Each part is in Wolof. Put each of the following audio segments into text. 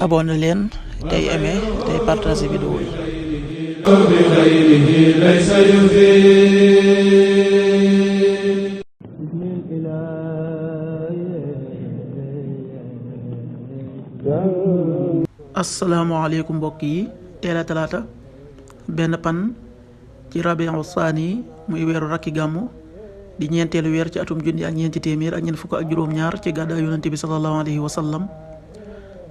abonné leen tey aimé tey partagé vidéo yi. asalaamaaleykum mbokk yi, teel a talaata benn pan ci rabiu saani muy weeru rakki gàmmu di ñeenteelu weer ci atum junni ak ñeenti téeméer ak ñeent fukk ak juróom-ñaar ci gàddaay yonente bi sallallahu alayhi wa sallam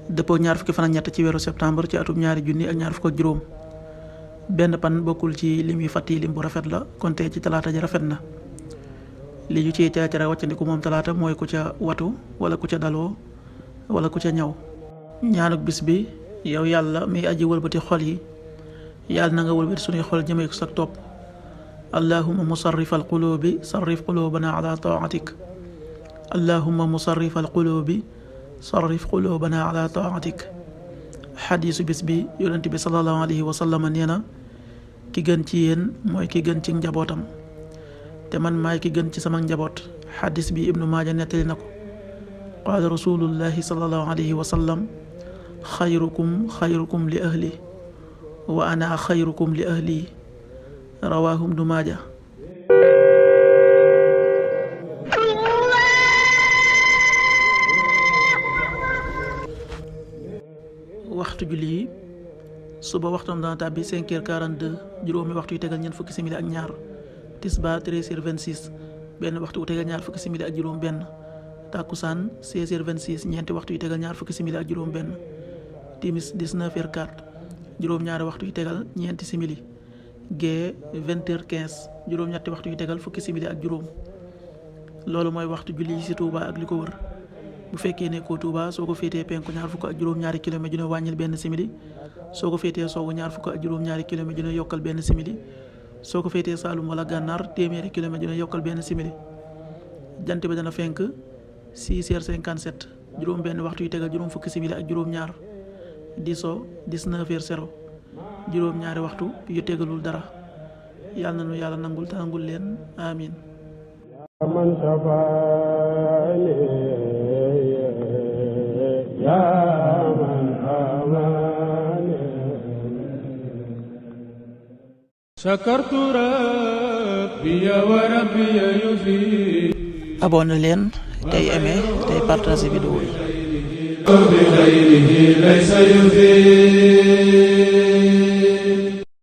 dëppoo ñaar fukki fan ak ñett ci weeru septembre ci atum ñaari junni ak ñaar fukk ak juróom. benn pan bokkul ci lim yu fàtt yi lim bu rafet la, kon tey ci talaata ji rafet na. li ñu ciy teetere wàccandiku moom talaata mooy ku ca watu wala ku ca daloo wala ku ca ñaw. ñaanuk bis bi: yow yàlla mi aji wëlbati xol yi, yàlla na nga wëlbati sunuy xol jëmee ko sa topp. allahumma musarrifal qulubi sarrif qulubana ala taatik. allahumma musarrifal qulubi sarrif qulubana ala taatik. xadiisu bis bi: yonent bi sallallahu alayhi wa sallam nee na, ki gën ci yéen mooy ki gën ci njabootam, te man maay ki gën ci sama njaboot. xadiis bi ibnu maaja nettali na ko. qaala rasulullahi sallallahu alayhi wa sallam: xayrukum xayrukum li ahli wa ana xayrukum li ahli. rawaahu ibnu maaja. waxtu julli yi: suba waxtam dana tàbbi 5h42, juróomi waxtu yu tegal ñeent fukki simili ak ñaar. tisbaar 13h26, benn waxtu yu tegal ñaar fukki simili ak juróom benn. takkusaan 16h26, ñeenti waxtu yu tegal ñaar fukki simili ak juróom benn. timis 19h04, juróom-ñaari waxtu yu tegal ñeenti simili. gee 20h15, juróom-ñetti waxtu yu tegal fukki simili ak juróom. loolu mooy waxtu julli yi ci Touba ak li ko wër. bu fekkee nekkoo Touba, soo ko féetee penku ñaar fukk ak juróom-ñaari kilomètre ju ne wàññil benn simili. soo ko féetee sowwu ñaar fukk ak juróom-ñaari kilomètre ju ne yokkal benn simili. soo ko féetee Saalum wala Gànnaar téeméeri kilomètre ju ne yokkal benn simili. jant bi dana fenk 6h57, juróom benn waxtu yu tegal juróom fukki simili ak juróom-ñaar. di so 19h0, juróom-ñaari waxtu yu tegalul dara. yàlla na nu yàlla nangul te nangul leen, amin. abonné leen tey aimé tey partagé vidéo yi.